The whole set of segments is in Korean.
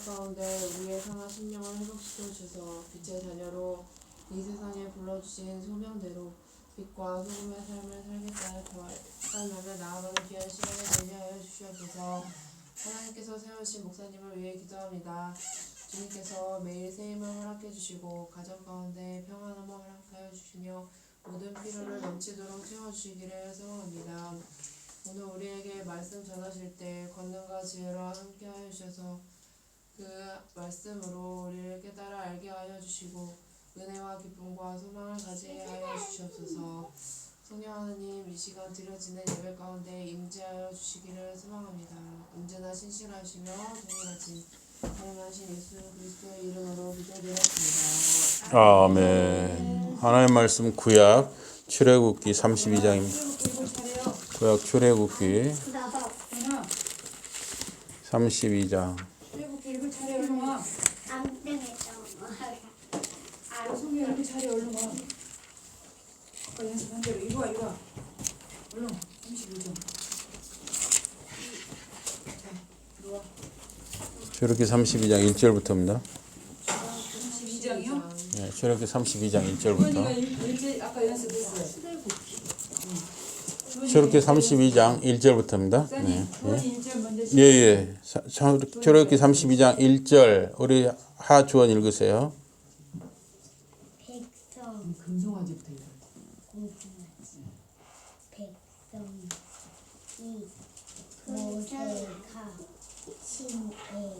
죄악 가운데 우리의 상한 심령을 회복시켜 주셔서 빛의 자녀로 이 세상에 불러주신 소명대로 빛과 소금의 삶을 살겠다는 결단하며 나아가는 귀한 시간을 되게 하여 주시옵소서. 하나님께서 세우신 목사님을 위해 기도합니다. 주님께서 매일 새 힘을 허락해 주시고 가정 가운데 평안함을 허락하여 주시며 모든 필요를 넘치도록 채워주시기를 소원합니다. 오늘 우리에게 말씀 전하실 때 권능과 지혜로 함께 하여 주셔서 그 말씀으로 우리를 깨달아 알게 하여 주시고 은혜와 기쁨과 소망을 가지게 하여 주시옵소서. 성령 하나님, 이 시간 드려지는 예배 가운데 임재하여 주시기를 소망합니다. 언제나 신실하시며 동일하신 사랑하신 예수 그리스도의 이름으로 기도드렸습니다. 아멘. 하나님 말씀 구약 출애굽기 32장입니다. 구약 출애굽기 32장. 출애굽기 읽을 차례 얼른 와. 안 되겠다. 송이 읽을 차례 얼른 와. 아까 연습한 대로 이리 와. 얼른 31장. 이리 와. 출애굽기 32장 1절부터입니다. 32장이요? 네, 출애굽기 32장 부모님가 1절부터. 일제 아까 연습했어요. 출애굽기 32장 1절부터입니다. 네. 부모님 1절 먼저 예. 출애굽기 32장 1절 우리 하주원 읽으세요. 백성 금송아지부터 읽어. 백성이 모세가 신에서 내별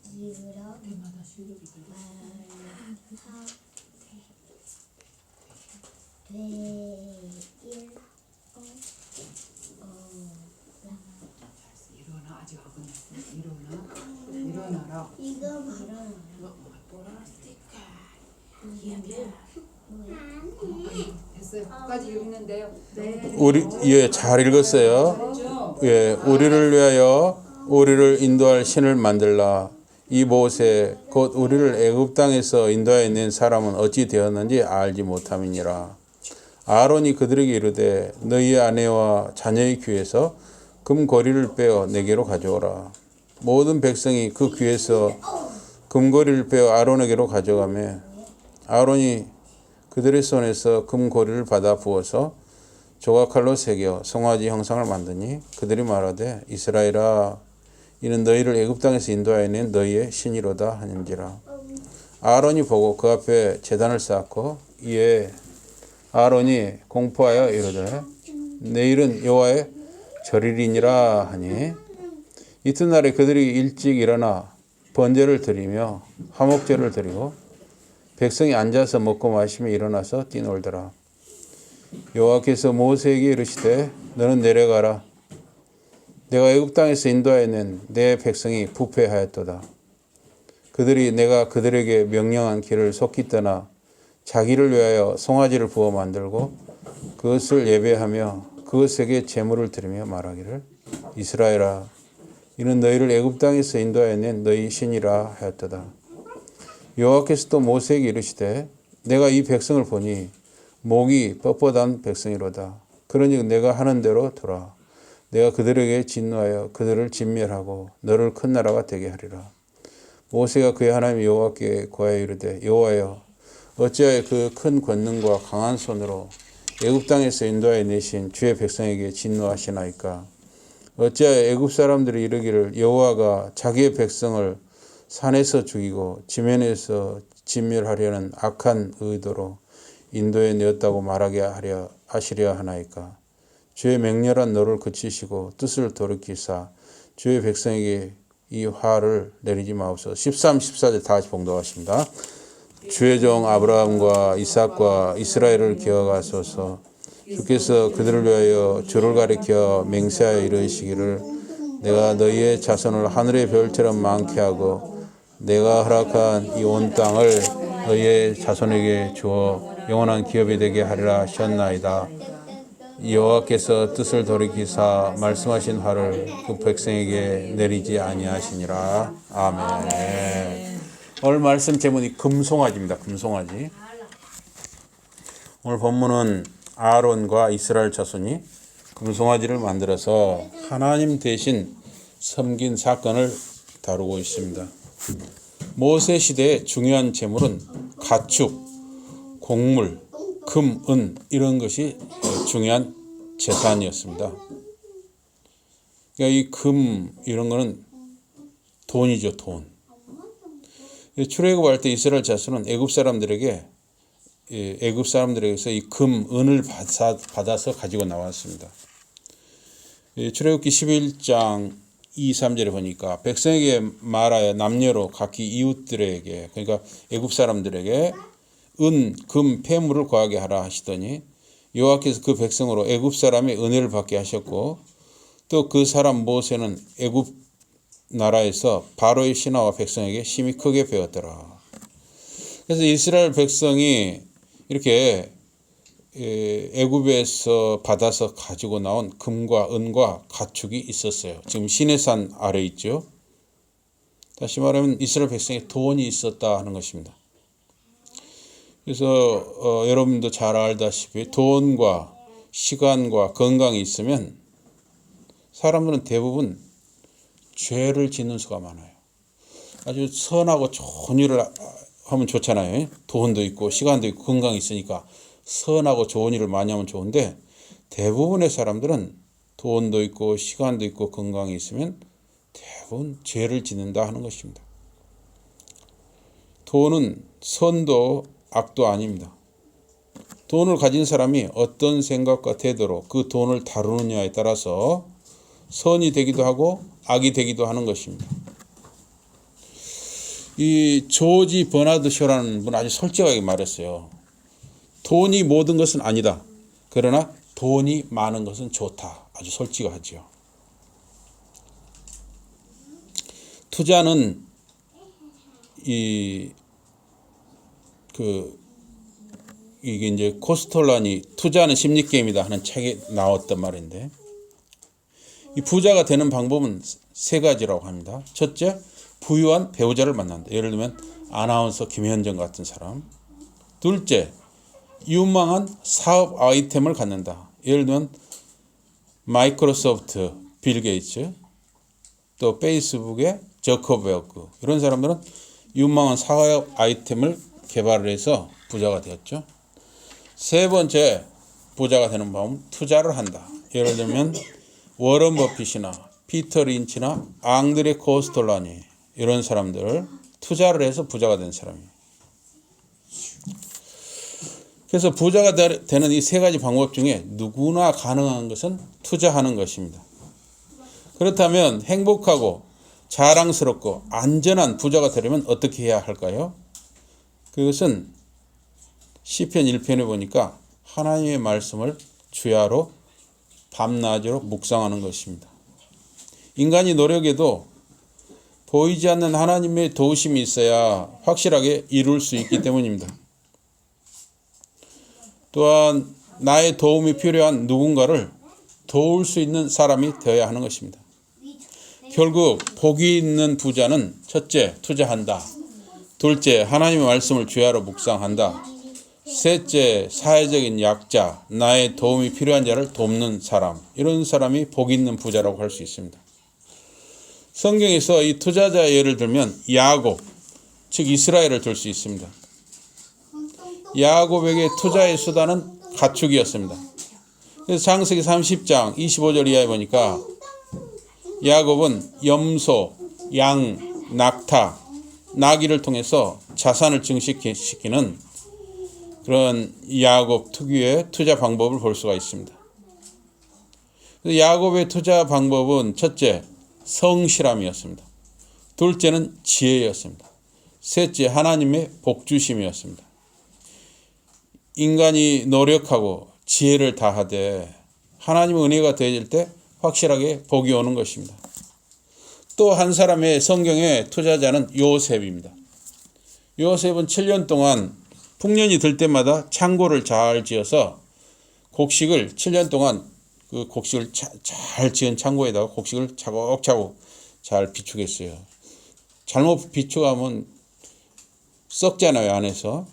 봄이 때마다 실력이 들어. 일어나 아직 안 끝났어. 일어나라. 이거 말은 됐어요. 끝까지 읽는데요. 네. 우리 잘 읽었어요. 그렇죠? 우리를 위하여 우리를 인도할 신을 만들라. 이 모세 곧 우리를 애굽 땅에서 인도하여 낸 사람은 어찌 되었는지 알지 못함이니라. 아론이 그들에게 이르되 너희 아내와 자녀의 귀에서 금고리를 빼어 내게로 가져오라. 모든 백성이 그 귀에서 금고리를 빼어 아론에게로 가져가매 아론이 그들의 손에서 금고리를 받아 부어서 조각칼로 새겨 송아지 형상을 만드니 그들이 말하되 이스라엘아 이는 너희를 애굽 땅에서 인도하여 낸 너희의 신이로다 하는지라. 아론이 보고 그 앞에 제단을 쌓고 이에 아론이 공포하여 이르되 내일은 여호와의 절일이니라 하니 이튿날에 그들이 일찍 일어나 번제를 드리며 화목제를 드리고 백성이 앉아서 먹고 마시며 일어나서 뛰놀더라. 여호와께서 모세에게 이르시되 너는 내려가라. 내가 애굽 땅에서 인도하여 낸 내 백성이 부패하였도다. 그들이 내가 그들에게 명령한 길을 속히 떠나 자기를 위하여 송아지를 부어 만들고 그것을 예배하며 그것에게 제물을 드리며 말하기를 이스라엘아 이는 너희를 애굽 땅에서 인도하여 낸 너희 신이라 하였도다. 여호와께서 또 모세에게 이르시되 내가 이 백성을 보니 목이 뻣뻣한 백성이로다. 그러니 내가 하는 대로 두라. 내가 그들에게 진노하여 그들을 진멸하고 너를 큰 나라가 되게 하리라. 모세가 그의 하나님 여호와께 고하여 이르되 여호와여 어찌하여 그 큰 권능과 강한 손으로 애굽 땅에서 인도하여 내신 주의 백성에게 진노하시나이까. 어찌하여 애굽 사람들이 이르기를 여호와가 자기의 백성을 산에서 죽이고 지면에서 진멸하려는 악한 의도로 인도해 내었다고 말하게 하시려 하나이까. 주의 맹렬한 너를 그치시고 뜻을 돌이키사 주의 백성에게 이 화를 내리지 마옵소서. 13, 14절 다 같이 봉독하십니다. 주의 종 아브라함과 이삭과 이스라엘을 기억하소서. 주께서 그들을 위하여 주를 가리켜 맹세하여 이르시기를 내가 너희의 자손을 하늘의 별처럼 많게 하고 내가 허락한 이 온 땅을 너희의 자손에게 주어 영원한 기업이 되게 하리라 하셨나이다. 여호와께서 뜻을 돌이키사 말씀하신 화를 그 백성에게 내리지 아니하시니라. 아멘. 오늘 말씀 제목이 금송아지입니다. 금송아지. 오늘 본문은 아론과 이스라엘 자손이 금송아지를 만들어서 하나님 대신 섬긴 사건을 다루고 있습니다. 모세 시대의 중요한 재물은 가축, 곡물, 금, 은 이런 것이 중요한 재산이었습니다. 그러니까 이 금 이런 거는 돈이죠, 돈. 출애굽할 때 이스라엘 자손은 애굽 사람들에게서 이 금, 은을 받아서 가지고 나왔습니다. 출애굽기 11장 2, 3절에 보니까 백성에게 말하여 남녀로 각기 이웃들에게 그러니까 애굽 사람들에게 은, 금, 폐물을 구하게 하라 하시더니 여호와께서 그 백성으로 애굽 사람의 은혜를 받게 하셨고 또 그 사람 모세는 애굽 나라에서 바로의 신하와 백성에게 심히 크게 배웠더라. 그래서 이스라엘 백성이 이렇게 애굽에서 받아서 가지고 나온 금과 은과 가축이 있었어요. 지금 시내산 아래 있죠. 다시 말하면 이스라엘 백성에 돈이 있었다 하는 것입니다. 그래서 여러분도 잘 알다시피 돈과 시간과 건강이 있으면 사람들은 대부분 죄를 짓는 수가 많아요. 아주 선하고 좋은 일을 하면 좋잖아요. 돈도 있고 시간도 있고 건강이 있으니까 선하고 좋은 일을 많이 하면 좋은데 대부분의 사람들은 돈도 있고 시간도 있고 건강이 있으면 대부분 죄를 짓는다 하는 것입니다. 돈은 선도 악도 아닙니다. 돈을 가진 사람이 어떤 생각과 태도로 그 돈을 다루느냐에 따라서 선이 되기도 하고 악이 되기도 하는 것입니다. 이 조지 버나드 쇼라는 분 아주 솔직하게 말했어요. 돈이 모든 것은 아니다. 그러나 돈이 많은 것은 좋다. 아주 솔직하죠. 투자는 이게 이제 코스톨란이 투자는 심리 게임이다 하는 책에 나왔단 말인데 이 부자가 되는 방법은 세 가지라고 합니다. 첫째, 부유한 배우자를 만난다. 예를 들면 아나운서 김현정 같은 사람. 둘째, 유망한 사업 아이템을 갖는다. 예를 들면 마이크로소프트 빌 게이츠, 또 페이스북의 저커버그 이런 사람들은 유망한 사업 아이템을 개발을 해서 부자가 되었죠. 세 번째 부자가 되는 방법은 투자를 한다. 예를 들면 워런 버핏이나 피터 린치나 앙드레 코스톨라니 이런 사람들 투자를 해서 부자가 된 사람이에요. 그래서 부자가 되는 이 세 가지 방법 중에 누구나 가능한 것은 투자하는 것입니다. 그렇다면 행복하고 자랑스럽고 안전한 부자가 되려면 어떻게 해야 할까요? 그것은 시편 1편에 보니까 하나님의 말씀을 주야로 밤낮으로 묵상하는 것입니다. 인간이 노력해도 보이지 않는 하나님의 도우심이 있어야 확실하게 이룰 수 있기 때문입니다. 또한 나의 도움이 필요한 누군가를 도울 수 있는 사람이 되어야 하는 것입니다. 결국 복이 있는 부자는 첫째, 투자한다. 둘째, 하나님의 말씀을 주야로 묵상한다. 셋째, 사회적인 약자, 나의 도움이 필요한 자를 돕는 사람. 이런 사람이 복 있는 부자라고 할 수 있습니다. 성경에서 이 투자자 예를 들면 야곱, 즉 이스라엘을 들 수 있습니다. 야곱에게 투자의 수단은 가축이었습니다. 그래서 창세기 30장 25절 이하에 보니까 야곱은 염소, 양, 낙타, 나귀를 통해서 자산을 증식시키는 그런 야곱 특유의 투자 방법을 볼 수가 있습니다. 야곱의 투자 방법은 첫째, 성실함이었습니다. 둘째는 지혜였습니다. 셋째, 하나님의 복주심이었습니다. 인간이 노력하고 지혜를 다하되 하나님의 은혜가 되어질 때 확실하게 복이 오는 것입니다. 또 한 사람의 성경의 투자자는 요셉입니다. 요셉은 7년 동안 풍년이 들 때마다 창고를 잘 지어서 곡식을 7년 동안 그 곡식을 잘 지은 창고에다가 곡식을 차곡차곡 잘 비축했어요. 잘못 비축하면 썩잖아요, 안에서.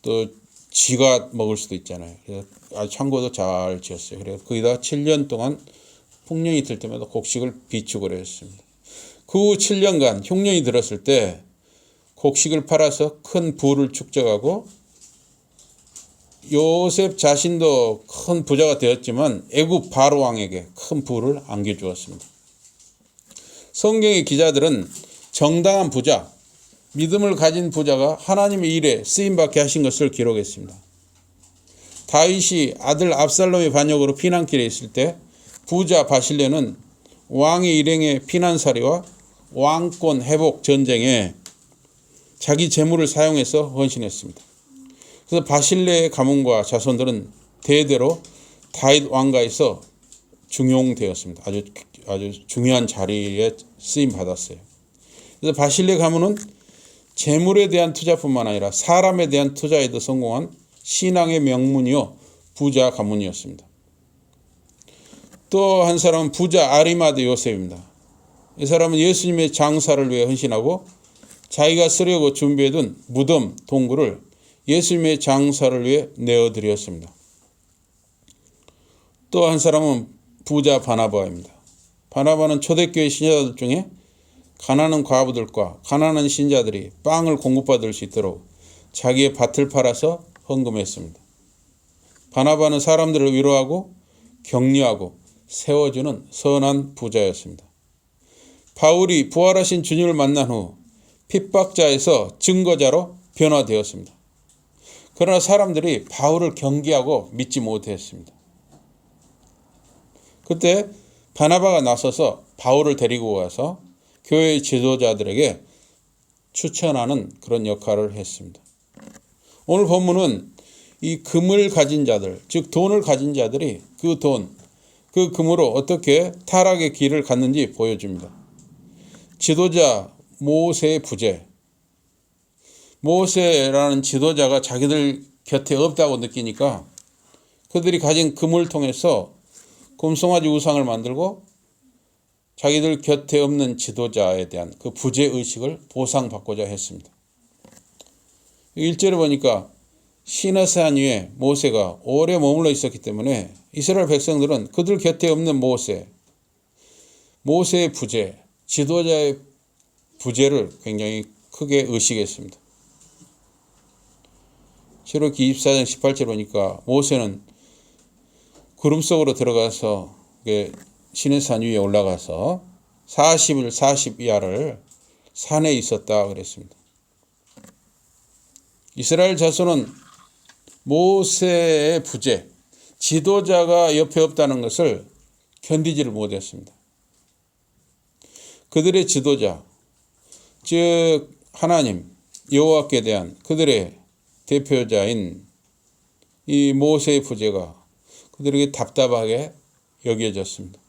또 쥐가 먹을 수도 있잖아요. 그래서 창고도 잘 지었어요. 그래서 거기다가 7년 동안 풍년이 들 때마다 곡식을 비축을 했습니다. 그 후 7년간 흉년이 들었을 때 곡식을 팔아서 큰 부를 축적하고 요셉 자신도 큰 부자가 되었지만 애굽 바로 왕에게 큰 부를 안겨주었습니다. 성경의 기자들은 정당한 부자, 믿음을 가진 부자가 하나님의 일에 쓰임받게 하신 것을 기록했습니다. 다윗이 아들 압살롬의 반역으로 피난길에 있을 때 부자 바실레는 왕의 일행의 피난살이와 왕권 회복 전쟁에 자기 재물을 사용해서 헌신했습니다. 그래서 바실레의 가문과 자손들은 대대로 다윗 왕가에서 중용되었습니다. 아주 중요한 자리에 쓰임 받았어요. 그래서 바실레 가문은 재물에 대한 투자뿐만 아니라 사람에 대한 투자에도 성공한 신앙의 명문이요 부자 가문이었습니다. 또 한 사람은 부자 아리마대 요셉입니다. 이 사람은 예수님의 장사를 위해 헌신하고 자기가 쓰려고 준비해둔 무덤 동굴을 예수님의 장사를 위해 내어드렸습니다. 또 한 사람은 부자 바나바입니다. 바나바는 초대교회 신자들 중에 가난한 과부들과 가난한 신자들이 빵을 공급받을 수 있도록 자기의 밭을 팔아서 헌금했습니다. 바나바는 사람들을 위로하고 격려하고 세워주는 선한 부자였습니다. 바울이 부활하신 주님을 만난 후 핍박자에서 증거자로 변화되었습니다. 그러나 사람들이 바울을 경계하고 믿지 못했습니다. 그때 바나바가 나서서 바울을 데리고 와서 교회의 지도자들에게 추천하는 그런 역할을 했습니다. 오늘 본문은 이 금을 가진 자들, 즉 돈을 가진 자들이 그 돈, 그 금으로 어떻게 타락의 길을 갔는지 보여줍니다. 지도자 모세의 부재. 모세라는 지도자가 자기들 곁에 없다고 느끼니까 그들이 가진 금을 통해서 금송아지 우상을 만들고 자기들 곁에 없는 지도자에 대한 그 부재의식을 보상받고자 했습니다. 1절에 보니까 시내산 위에 모세가 오래 머물러 있었기 때문에 이스라엘 백성들은 그들 곁에 없는 모세의 부재, 지도자의 부재를 굉장히 크게 의식했습니다. 출애굽기 24장 18절 보니까 모세는 구름 속으로 들어가서 시내산 위에 올라가서 40일 40야를 산에 있었다 그랬습니다. 이스라엘 자손은 모세의 부재, 지도자가 옆에 없다는 것을 견디지를 못했습니다. 그들의 지도자, 즉 하나님 여호와께 대한 그들의 대표자인 이 모세의 부재가 그들에게 답답하게 여겨졌습니다.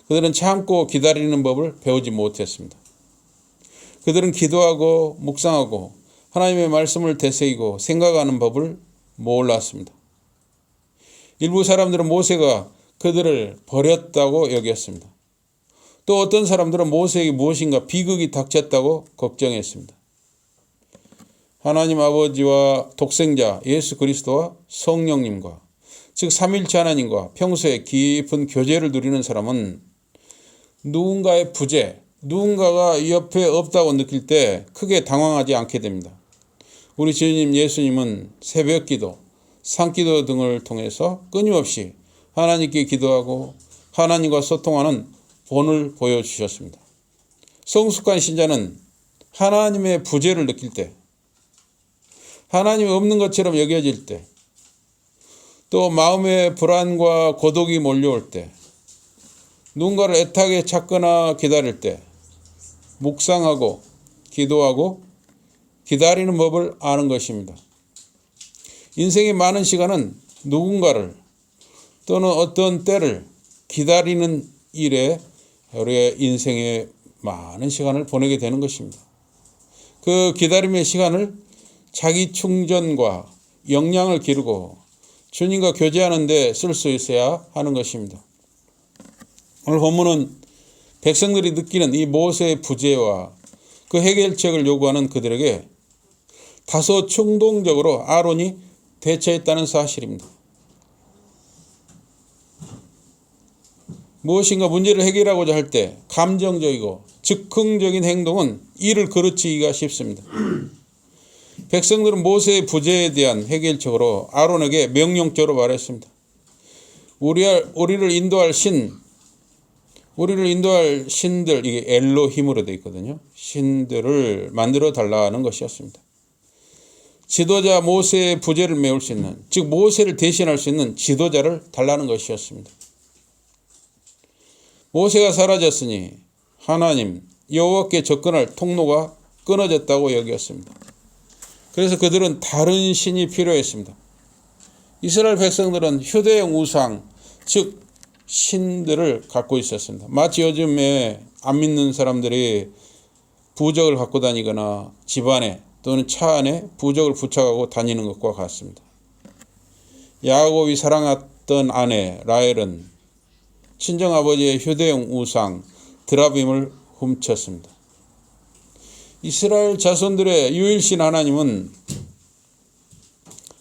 그들은 참고 기다리는 법을 배우지 못했습니다. 그들은 기도하고 묵상하고 하나님의 말씀을 되새기고 생각하는 법을 몰랐습니다. 일부 사람들은 모세가 그들을 버렸다고 여겼습니다. 또 어떤 사람들은 모세에게 무엇인가 비극이 닥쳤다고 걱정했습니다. 하나님 아버지와 독생자 예수 그리스도와 성령님과 즉 삼일체 하나님과 평소에 깊은 교제를 누리는 사람은 누군가의 부재, 누군가가 옆에 없다고 느낄 때 크게 당황하지 않게 됩니다. 우리 주님 예수님은 새벽기도, 산기도 등을 통해서 끊임없이 하나님께 기도하고 하나님과 소통하는 본을 보여주셨습니다. 성숙한 신자는 하나님의 부재를 느낄 때, 하나님이 없는 것처럼 여겨질 때, 또 마음의 불안과 고독이 몰려올 때, 누군가를 애타게 찾거나 기다릴 때 묵상하고 기도하고 기다리는 법을 아는 것입니다. 인생의 많은 시간은 누군가를 또는 어떤 때를 기다리는 일에 우리의 인생의 많은 시간을 보내게 되는 것입니다. 그 기다림의 시간을 자기 충전과 역량을 기르고 주님과 교제하는 데 쓸 수 있어야 하는 것입니다. 오늘 본문은 백성들이 느끼는 이 모세의 부재와 그 해결책을 요구하는 그들에게 다소 충동적으로 아론이 대처했다는 사실입니다. 무엇인가 문제를 해결하고자 할 때 감정적이고 즉흥적인 행동은 일을 그르치기가 쉽습니다. 백성들은 모세의 부재에 대한 해결책으로 아론에게 명령적으로 말했습니다. 우리를 인도할 신들, 이게 엘로힘으로 되어 있거든요. 신들을 만들어 달라는 것이었습니다. 지도자 모세의 부재를 메울 수 있는, 즉 모세를 대신할 수 있는 지도자를 달라는 것이었습니다. 모세가 사라졌으니 하나님 여호와께 접근할 통로가 끊어졌다고 여겼습니다. 그래서 그들은 다른 신이 필요했습니다. 이스라엘 백성들은 휴대용 우상, 즉 신들을 갖고 있었습니다. 마치 요즘에 안 믿는 사람들이 부적을 갖고 다니거나 집안에 또는 차 안에 부적을 부착하고 다니는 것과 같습니다. 야곱이 사랑했던 아내 라헬은 친정아버지의 휴대용 우상 드라빔을 훔쳤습니다. 이스라엘 자손들의 유일신 하나님은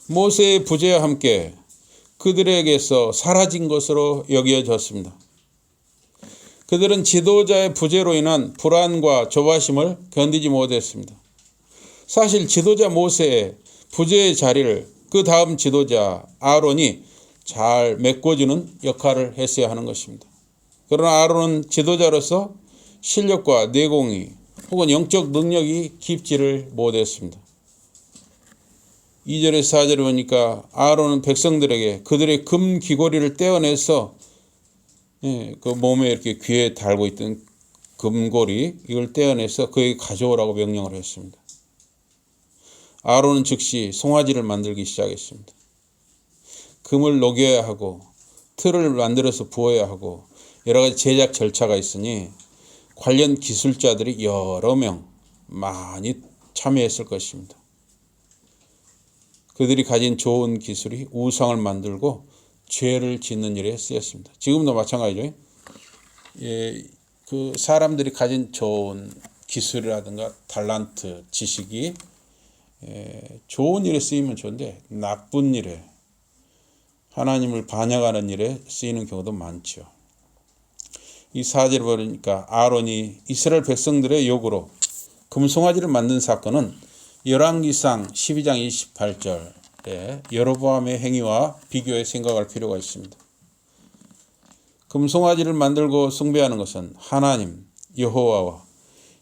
모세의 부재와 함께 그들에게서 사라진 것으로 여겨졌습니다. 그들은 지도자의 부재로 인한 불안과 조바심을 견디지 못했습니다. 사실 지도자 모세의 부재의 자리를 그 다음 지도자 아론이 잘 메꿔주는 역할을 했어야 하는 것입니다. 그러나 아론은 지도자로서 실력과 내공이 혹은 영적 능력이 깊지를 못했습니다. 2절에서 4절을 보니까 아론은 백성들에게 그들의 금 귀고리를 떼어내서 그 몸에 이렇게 귀에 달고 있던 금고리 이걸 떼어내서 그에게 가져오라고 명령을 했습니다. 아론은 즉시 송아지를 만들기 시작했습니다. 금을 녹여야 하고 틀을 만들어서 부어야 하고 여러 가지 제작 절차가 있으니 관련 기술자들이 여러 명 많이 참여했을 것입니다. 그들이 가진 좋은 기술이 우상을 만들고 죄를 짓는 일에 쓰였습니다. 지금도 마찬가지죠. 그 사람들이 가진 좋은 기술이라든가 달란트, 지식이 좋은 일에 쓰이면 좋은데 나쁜 일에 하나님을 반역하는 일에 쓰이는 경우도 많죠. 이 4절을 보니까 아론이 이스라엘 백성들의 요구로 금송아지를 만든 사건은 열왕기상 12장 28절에 여로보암의 행위와 비교해 생각할 필요가 있습니다. 금송아지를 만들고 숭배하는 것은 하나님 여호와와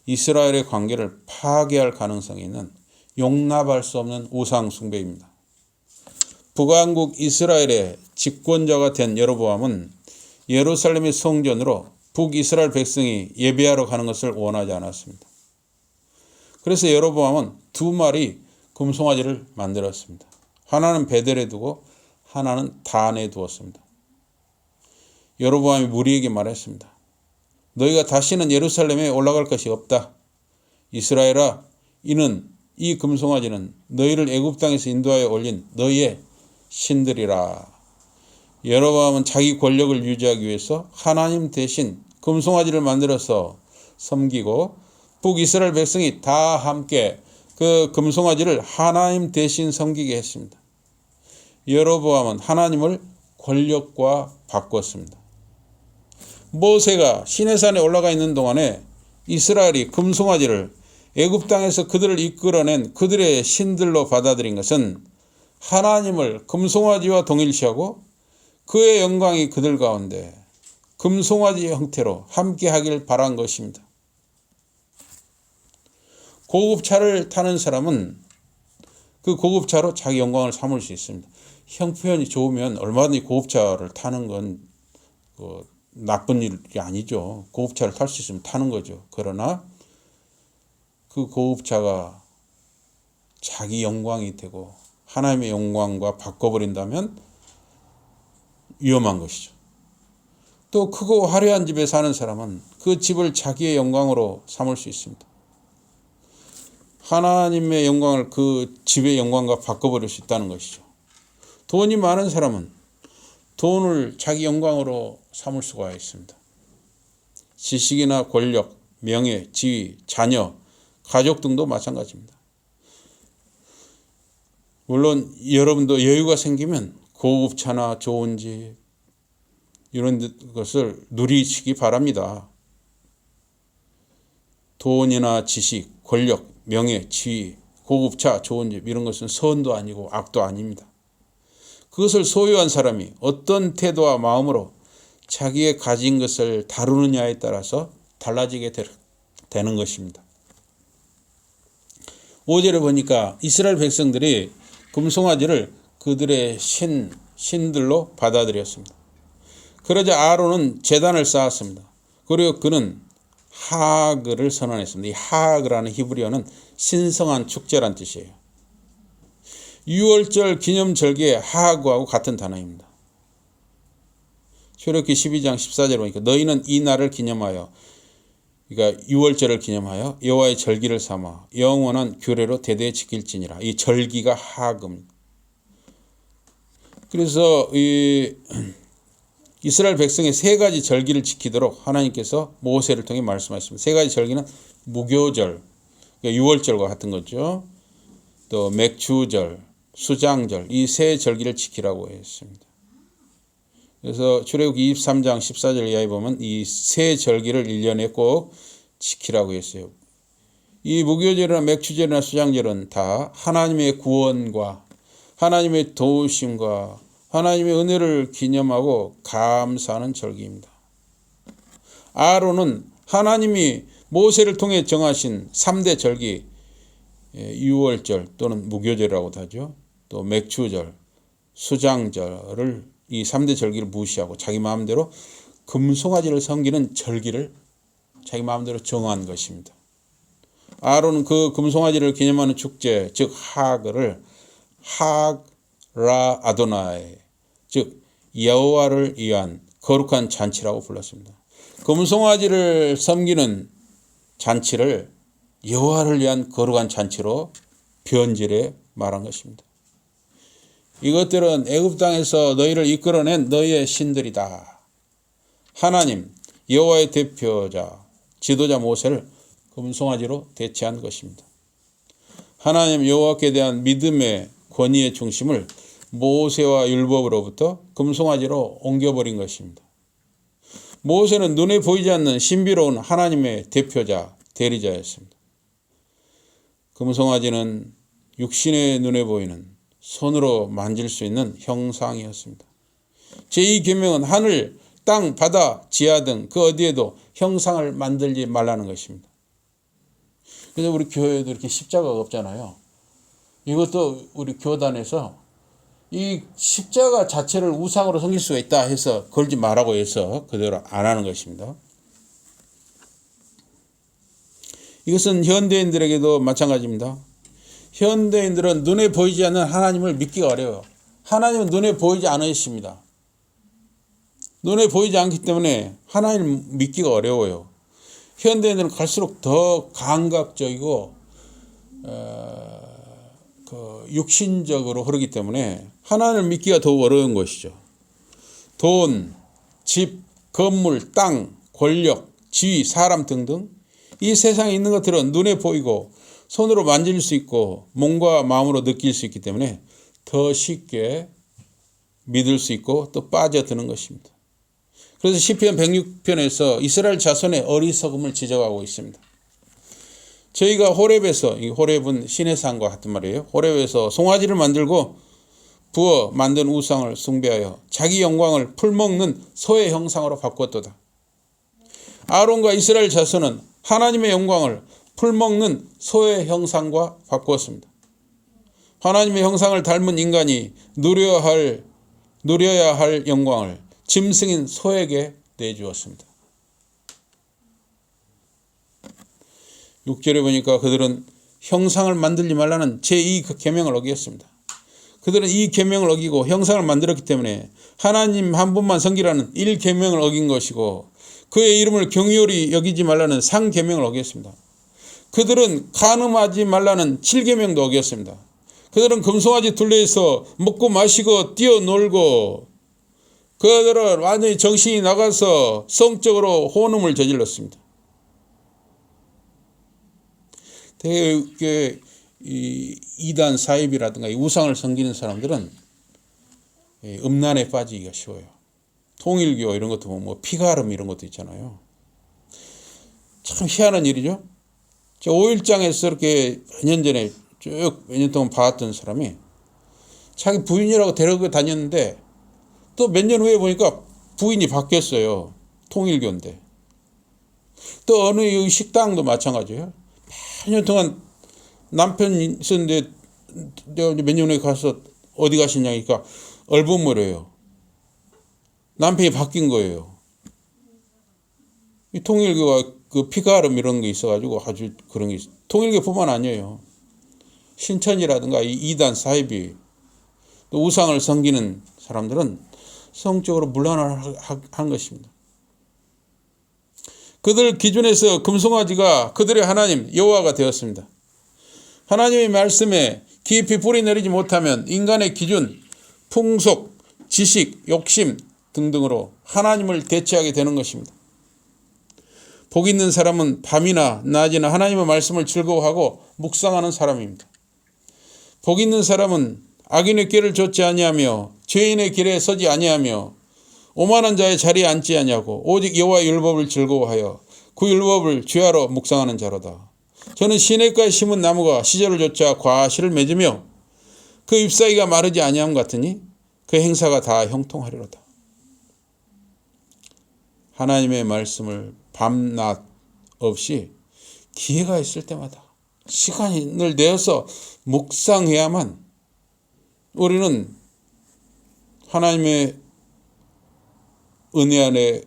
이스라엘의 관계를 파괴할 가능성이 있는 용납할 수 없는 우상 숭배입니다. 북왕국 이스라엘의 집권자가 된 여로보암은 예루살렘의 성전으로 북이스라엘 백성이 예배하러 가는 것을 원하지 않았습니다. 그래서 여로보암은 2마리 금송아지를 만들었습니다. 하나는 베델에 두고 하나는 단에 두었습니다. 여로보암이 무리에게 말했습니다. 너희가 다시는 예루살렘에 올라갈 것이 없다. 이스라엘아, 이 금송아지는 너희를 애굽 땅에서 인도하여 올린 너희의 신들이라. 여로보암은 자기 권력을 유지하기 위해서 하나님 대신 금송아지를 만들어서 섬기고 북이스라엘 백성이 다 함께 그 금송아지를 하나님 대신 섬기게 했습니다. 여로보암은 하나님을 권력과 바꿨습니다. 모세가 시내산에 올라가 있는 동안에 이스라엘이 금송아지를 애굽 땅에서 그들을 이끌어낸 그들의 신들로 받아들인 것은 하나님을 금송아지와 동일시하고 그의 영광이 그들 가운데 금송아지 형태로 함께 하길 바란 것입니다. 고급차를 타는 사람은 그 고급차로 자기 영광을 삼을 수 있습니다. 형편이 좋으면 얼마든지 고급차를 타는 건 나쁜 일이 아니죠. 고급차를 탈 수 있으면 타는 거죠. 그러나 그 고급차가 자기 영광이 되고 하나님의 영광과 바꿔버린다면 위험한 것이죠. 또 크고 화려한 집에 사는 사람은 그 집을 자기의 영광으로 삼을 수 있습니다. 하나님의 영광을 그 집의 영광과 바꿔버릴 수 있다는 것이죠. 돈이 많은 사람은 돈을 자기 영광으로 삼을 수가 있습니다. 지식이나 권력, 명예, 지위, 자녀, 가족 등도 마찬가지입니다. 물론 여러분도 여유가 생기면 고급 차나 좋은 집 이런 것을 누리시기 바랍니다. 돈이나 지식, 권력, 명예, 지위, 고급 차, 좋은 집 이런 것은 선도 아니고 악도 아닙니다. 그것을 소유한 사람이 어떤 태도와 마음으로 자기의 가진 것을 다루느냐에 따라서 달라지게 되는 것입니다. 5절에 보니까 이스라엘 백성들이 금송아지를 그들의 신들로 받아들였습니다. 그러자 아론은 제단을 쌓았습니다. 그리고 그는 하악을 선언했습니다. 이 하악이라는 히브리어는 신성한 축제란 뜻이에요. 유월절 기념절기의 하악하고 같은 단어입니다. 출애굽기 12장 14절에 보니까 너희는 이 날을 기념하여, 그러니까 유월절을 기념하여 여호와의 절기를 삼아 영원한 규례로 대대에 지킬지니라. 이 절기가 하악입니다. 그래서 이스라엘 백성의 세 가지 절기를 지키도록 하나님께서 모세를 통해 말씀하셨습니다. 세 가지 절기는 무교절, 그러니까 유월절과 같은 거죠. 또 맥주절, 수장절, 이 세 절기를 지키라고 했습니다. 그래서 출애굽기 23장 14절 이하에 보면 이 세 절기를 1년에 꼭 지키라고 했어요. 이 무교절이나 맥주절이나 수장절은 다 하나님의 구원과 하나님의 도우심과 하나님의 은혜를 기념하고 감사하는 절기입니다. 아론은 하나님이 모세를 통해 정하신 3대 절기, 유월절 또는 무교절이라고도 하죠. 또 맥주절, 수장절을 이 3대 절기를 무시하고 자기 마음대로 금송아지를 섬기는 절기를 자기 마음대로 정한 것입니다. 아론은 그 금송아지를 기념하는 축제, 즉 하악을 하악라 아도나이, 즉 여호와를 위한 거룩한 잔치라고 불렀습니다. 금송아지를 섬기는 잔치를 여호와를 위한 거룩한 잔치로 변질해 말한 것입니다. 이것들은 애굽 땅에서 너희를 이끌어낸 너희의 신들이다. 하나님, 여호와의 대표자, 지도자 모세를 금송아지로 대체한 것입니다. 하나님 여호와께 대한 믿음의 권위의 중심을 모세와 율법으로부터 금송아지로 옮겨버린 것입니다. 모세는 눈에 보이지 않는 신비로운 하나님의 대표자, 대리자였습니다. 금송아지는 육신의 눈에 보이는 손으로 만질 수 있는 형상이었습니다. 제2계명은 하늘, 땅, 바다, 지하 등 그 어디에도 형상을 만들지 말라는 것입니다. 그래서 우리 교회에도 이렇게 십자가가 없잖아요. 이것도 우리 교단에서 이 십자가 자체를 우상으로 섬길 수가 있다 해서 걸지 말라고 해서 그대로 안 하는 것입니다. 이것은 현대인들에게도 마찬가지입니다. 현대인들은 눈에 보이지 않는 하나님을 믿기가 어려워요. 하나님은 눈에 보이지 않으십니다. 눈에 보이지 않기 때문에 하나님을 믿기가 어려워요. 현대인들은 갈수록 더 감각적이고 육신적으로 흐르기 때문에 하나님을 믿기가 더 어려운 것이죠. 돈, 집, 건물, 땅, 권력, 지위, 사람 등등 이 세상에 있는 것들은 눈에 보이고 손으로 만질 수 있고 몸과 마음으로 느낄 수 있기 때문에 더 쉽게 믿을 수 있고 또 빠져드는 것입니다. 그래서 시편 106편에서 이스라엘 자손의 어리석음을 지적하고 있습니다. 저희가 호렙에서, 이 호렙은 신의 산과 같은 말이에요. 호렙에서 송아지를 만들고 부어 만든 우상을 숭배하여 자기 영광을 풀먹는 소의 형상으로 바꾸었도다. 아론과 이스라엘 자손은 하나님의 영광을 풀먹는 소의 형상과 바꾸었습니다. 하나님의 형상을 닮은 인간이 누려야 할 영광을 짐승인 소에게 내주었습니다. 6절에 보니까 그들은 형상을 만들지 말라는 제2 계명을 어겼습니다. 그들은 이 계명을 어기고 형상을 만들었기 때문에 하나님 한 분만 섬기라는 1계명을 어긴 것이고 그의 이름을 경홀히 여기지 말라는 상계명을 어겼습니다. 그들은 간음하지 말라는 7계명도 어겼습니다. 그들은 금송아지 둘레에서 먹고 마시고 뛰어놀고 그들은 완전히 정신이 나가서 성적으로 혼음을 저질렀습니다. 되게 이 이단 사입이라든가 이 우상을 섬기는 사람들은 음란에 빠지기가 쉬워요. 통일교 이런 것도 보면 뭐 피가름 이런 것도 있잖아요. 참 희한한 일이죠. 저 5일장에서 이렇게 몇 년 전에 쭉 몇 년 동안 봐왔던 사람이 자기 부인이라고 데리고 다녔는데 또 몇 년 후에 보니까 부인이 바뀌었어요. 통일교인데. 또 어느 식당도 마찬가지예요. 몇 년 동안 남편이 있었는데 내가 몇 년 후에 가서 어디 가시냐니까 얼버무려요. 남편이 바뀐 거예요. 이 통일교가 그 피가름 이런 게 있어가지고 아주 그런 게 있어요. 통일교뿐만 아니에요. 신천이라든가 이 이단 사이비 또 우상을 섬기는 사람들은 성적으로 문란한 것입니다. 그들 기준에서 금송아지가 그들의 하나님 여호와가 되었습니다. 하나님의 말씀에 깊이 뿌리 내리지 못하면 인간의 기준, 풍속, 지식, 욕심 등등으로 하나님을 대체하게 되는 것입니다. 복 있는 사람은 밤이나 낮이나 하나님의 말씀을 즐거워하고 묵상하는 사람입니다. 복 있는 사람은 악인의 길을 좇지 아니하며 죄인의 길에 서지 아니하며 오만한 자의 자리에 앉지 아니하고 오직 여호와의 율법을 즐거워하여 그 율법을 죄하러 묵상하는 자로다. 저는 시냇가에 심은 나무가 시절을 좇아 과실을 맺으며 그 잎사귀가 마르지 아니함 같으니 그 행사가 다 형통하리로다. 하나님의 말씀을 밤낮 없이 기회가 있을 때마다 시간을 내어서 묵상해야만 우리는 하나님의 은혜 안에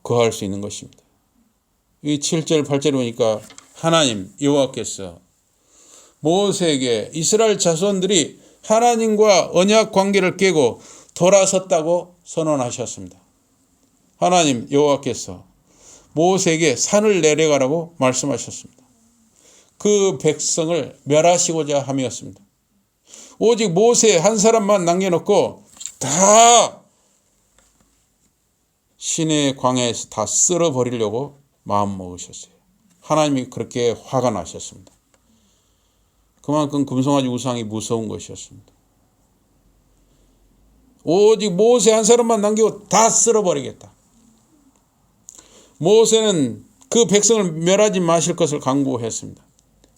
거할 수 있는 것입니다. 이 7절 8절에 보니까 하나님 여호와께서 모세에게 이스라엘 자손들이 하나님과 언약 관계를 깨고 돌아섰다고 선언하셨습니다. 하나님 여호와께서 모세에게 산을 내려가라고 말씀하셨습니다. 그 백성을 멸하시고자 함이었습니다. 오직 모세 한 사람만 남겨놓고 다 시내 광야에서 다 쓸어버리려고 마음먹으셨어요. 하나님이 그렇게 화가 나셨습니다. 그만큼 금송아지 우상이 무서운 것이었습니다. 오직 모세 한 사람만 남기고 다 쓸어버리겠다. 모세는 그 백성을 멸하지 마실 것을 강구했습니다.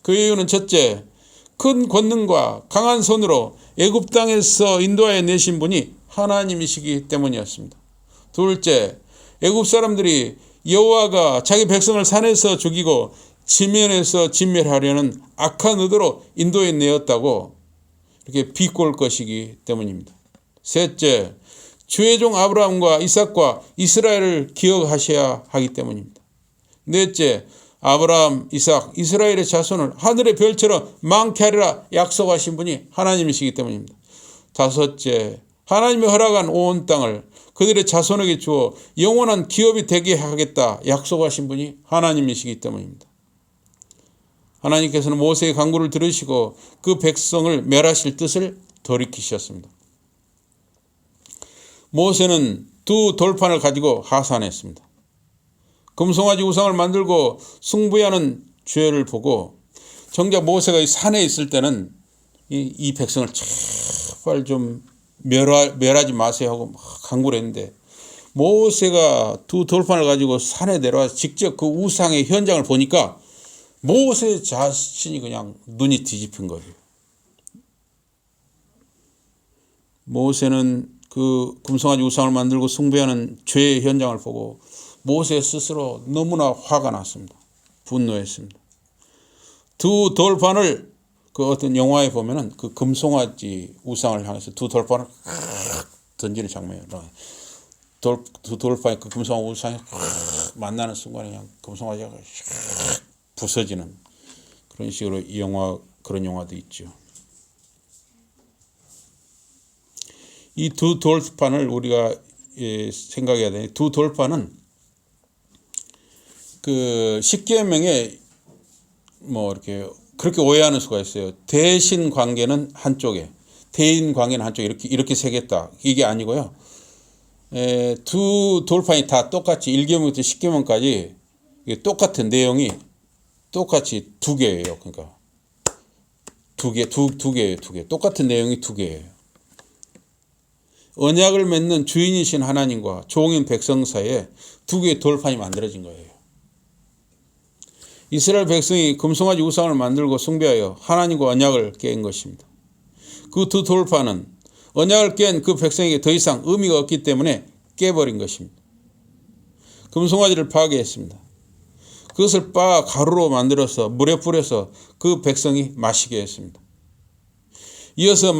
그 이유는 첫째, 큰 권능과 강한 손으로 애굽 땅에서 인도하여 내신 분이 하나님이시기 때문이었습니다. 둘째, 애굽 사람들이 여호와가 자기 백성을 산에서 죽이고 지면에서 진멸하려는 악한 의도로 인도해 내었다고 이렇게 비꼴 것이기 때문입니다. 셋째, 주의 종 아브라함과 이삭과 이스라엘을 기억하셔야 하기 때문입니다. 넷째, 아브라함, 이삭, 이스라엘의 자손을 하늘의 별처럼 많게 하리라 약속하신 분이 하나님이시기 때문입니다. 다섯째, 하나님이 허락한 온 땅을 그들의 자손에게 주어 영원한 기업이 되게 하겠다 약속하신 분이 하나님이시기 때문입니다. 하나님께서는 모세의 간구를 들으시고 그 백성을 멸하실 뜻을 돌이키셨습니다. 모세는 두 돌판을 가지고 하산했습니다. 금송아지 우상을 만들고 숭배하는 죄를 보고 정작 모세가 이 산에 있을 때는 이 백성을 제발 좀 멸하지 마세요 하고 막 간구를 했는데 모세가 두 돌판을 가지고 산에 내려와서 직접 그 우상의 현장을 보니까 모세 자신이 그냥 눈이 뒤집힌 거죠. 모세는 그 금송아지 우상을 만들고 숭배하는 죄의 현장을 보고 모세 스스로 너무나 화가 났습니다. 분노했습니다. 두 돌판을 그 어떤 영화에 보면은 그 금송아지 우상을 향해서 두 돌판을 던지는 장면이에요. 두 돌판이 그 금송아지 우상에 만나는 순간에 그냥 금송아지가 부서지는 그런 식으로 그런 영화도 있죠. 이 두 돌판을 우리가 생각해야 되는 두 돌판은 그 십계명에 뭐 이렇게 그렇게 오해하는 수가 있어요. 대신 관계는 한쪽에, 대인 관계는 한쪽에 이렇게 세겠다. 이게 아니고요. 두 돌판이 다 똑같이 1계명부터 10계명까지 똑같은 내용이 똑같이 두 개예요. 그러니까 두 개예요. 똑같은 내용이 두 개예요. 언약을 맺는 주인이신 하나님과 종인 백성 사이에 두 개의 돌판이 만들어진 거예요. 이스라엘 백성이 금송아지 우상을 만들고 숭배하여 하나님과 언약을 깬 것입니다. 그 두 돌판은 언약을 깬 그 백성에게 더 이상 의미가 없기 때문에 깨버린 것입니다. 금송아지를 파괴했습니다. 그것을 빻아 가루로 만들어서 물에 뿌려서 그 백성이 마시게 했습니다. 이어서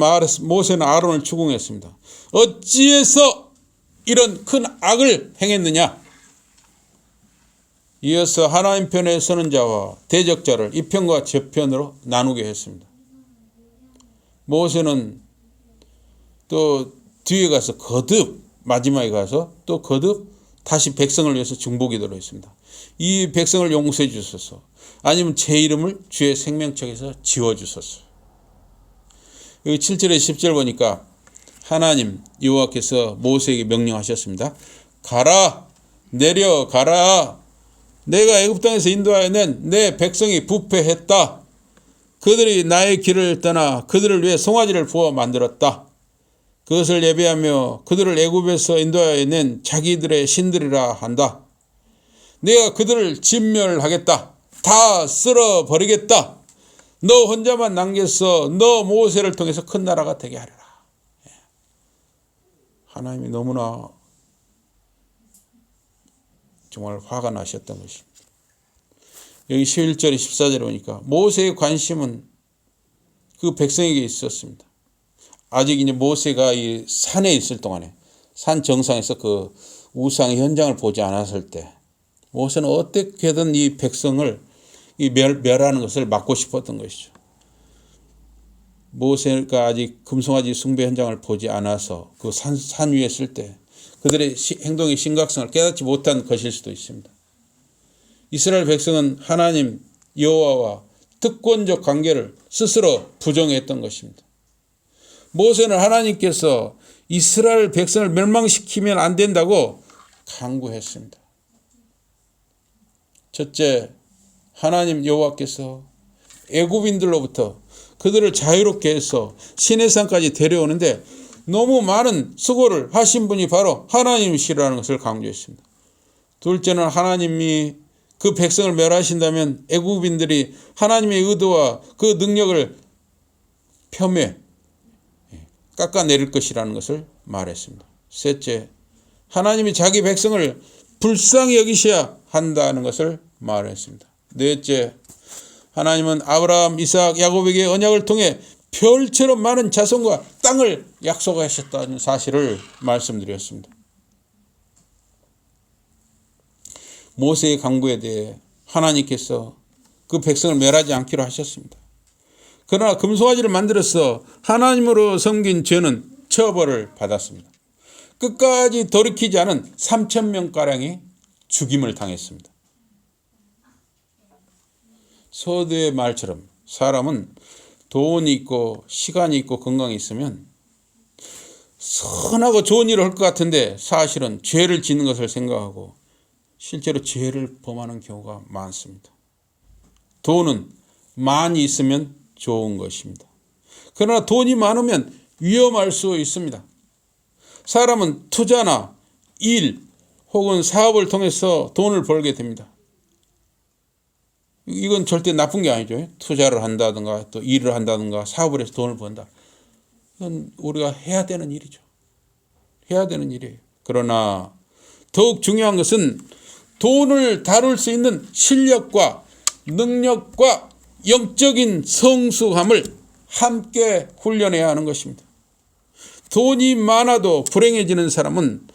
모세는 아론을 추궁했습니다. 어찌해서 이런 큰 악을 행했느냐? 이어서 하나님 편에 서는 자와 대적자를 이 편과 저 편으로 나누게 했습니다. 모세는 또 뒤에 가서 거듭 마지막에 가서 또 거듭 다시 백성을 위해서 중보기도를 했습니다. 이 백성을 용서해 주소서. 아니면 제 이름을 주의 생명책에서 지워주소서. 여기 7절에 10절 보니까 하나님 여호와께서 모세에게 명령하셨습니다. 가라, 내려가라. 내가 애굽 땅에서 인도하여 낸 내 백성이 부패했다. 그들이 나의 길을 떠나 그들을 위해 송아지를 부어 만들었다. 그것을 예배하며 그들을 애굽에서 인도하여 낸 자기들의 신들이라 한다. 내가 그들을 진멸하겠다. 다 쓸어버리겠다. 너 혼자만 남겨서 너 모세를 통해서 큰 나라가 되게 하리라. 하나님이 너무나 정말 화가 나셨던 것입니다. 여기 11절 14절에 보니까 모세의 관심은 그 백성에게 있었습니다. 아직 이제 모세가 이 산에 있을 동안에 산 정상에서 그 우상의 현장을 보지 않았을 때 모세는 어떻게든 이 백성을 멸하는 것을 막고 싶었던 것이죠. 모세가 아직 금송아지 숭배 현장을 보지 않아서 그 산 위에 있을 때 그들의 행동의 심각성을 깨닫지 못한 것일 수도 있습니다. 이스라엘 백성은 하나님 여호와와 특권적 관계를 스스로 부정했던 것입니다. 모세는 하나님께서 이스라엘 백성을 멸망시키면 안 된다고 강구했습니다. 첫째, 하나님 여호와께서 애굽인들로부터 그들을 자유롭게 해서 시내산까지 데려오는데 너무 많은 수고를 하신 분이 바로 하나님이시라는 것을 강조했습니다. 둘째는 하나님이 그 백성을 멸하신다면 애굽인들이 하나님의 의도와 그 능력을 폄훼, 깎아내릴 것이라는 것을 말했습니다. 셋째, 하나님이 자기 백성을 불쌍히 여기셔야 한다는 것을 말했습니다. 넷째, 하나님은 아브라함, 이삭, 야곱에게 언약을 통해 별처럼 많은 자손과 땅을 약속하셨다는 사실을 말씀드렸습니다. 모세의 강구에 대해 하나님께서 그 백성을 멸하지 않기로 하셨습니다. 그러나 금송아지를 만들어서 하나님으로 섬긴 죄는 처벌을 받았습니다. 끝까지 돌이키지 않은 3,000명가량이 죽임을 당했습니다. 서두의 말처럼 사람은 돈이 있고 시간이 있고 건강이 있으면 선하고 좋은 일을 할 것 같은데 사실은 죄를 짓는 것을 생각하고 실제로 죄를 범하는 경우가 많습니다. 돈은 많이 있으면 좋은 것입니다. 그러나 돈이 많으면 위험할 수 있습니다. 사람은 투자나 일 혹은 사업을 통해서 돈을 벌게 됩니다. 이건 절대 나쁜 게 아니죠. 투자를 한다든가 또 일을 한다든가 사업을 해서 돈을 번다. 이건 우리가 해야 되는 일이죠. 해야 되는 일이에요. 그러나 더욱 중요한 것은 돈을 다룰 수 있는 실력과 능력과 영적인 성숙함을 함께 훈련해야 하는 것입니다. 돈이 많아도 불행해지는 사람은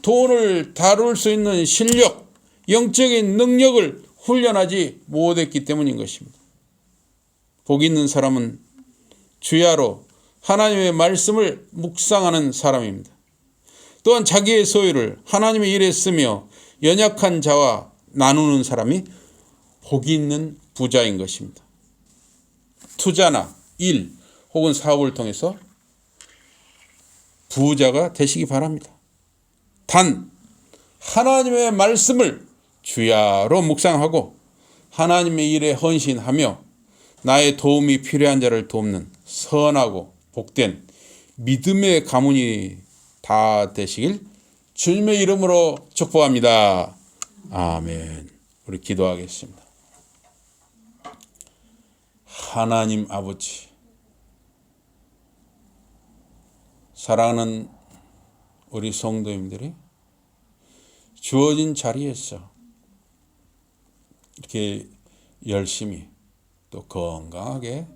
돈을 다룰 수 있는 실력, 영적인 능력을 훈련하지 못했기 때문인 것입니다. 복 있는 사람은 주야로 하나님의 말씀을 묵상하는 사람입니다. 또한 자기의 소유를 하나님의 일에 쓰며 연약한 자와 나누는 사람이 복이 있는 부자인 것입니다. 투자나 일 혹은 사업을 통해서 부자가 되시기 바랍니다. 단 하나님의 말씀을 주야로 묵상하고 하나님의 일에 헌신하며 나의 도움이 필요한 자를 돕는 선하고 복된 믿음의 가문이 다 되시길 주님의 이름으로 축복합니다. 아멘. 우리 기도하겠습니다. 하나님 아버지, 사랑하는 우리 성도님들이 주어진 자리에서 이렇게 열심히 또 건강하게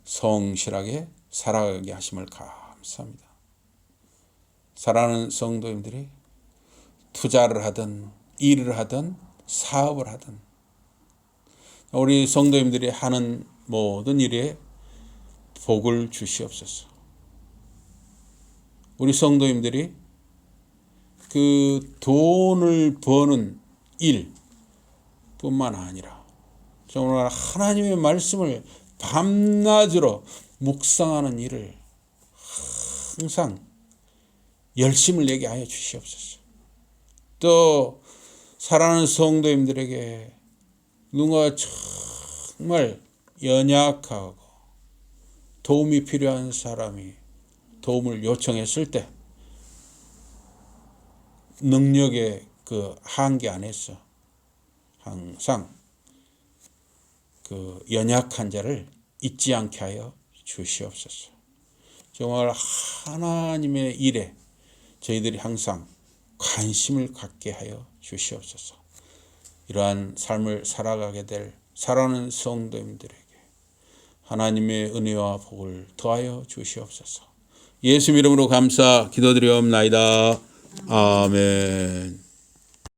성실하게 살아가게 하심을 감사합니다. 사랑하는 성도님들이 투자를 하든 일을 하든 사업을 하든 우리 성도님들이 하는 모든 일에 복을 주시옵소서. 우리 성도님들이 그 돈을 버는 일뿐만 아니라 정말 하나님의 말씀을 밤낮으로 묵상하는 일을 항상 열심을 내게 하여 주시옵소서. 또 사랑하는 성도님들에게 누가 정말 연약하고 도움이 필요한 사람이 도움을 요청했을 때 능력의 그 한계 안에서 항상 그 연약한 자를 잊지 않게 하여 주시옵소서. 정말 하나님의 일에 저희들이 항상 관심을 갖게 하여 주시옵소서. 이러한 삶을 살아가게 될 사랑하는 성도님들에게 하나님의 은혜와 복을 더하여 주시옵소서. 예수 이름으로 감사 기도드리옵나이다. 아멘.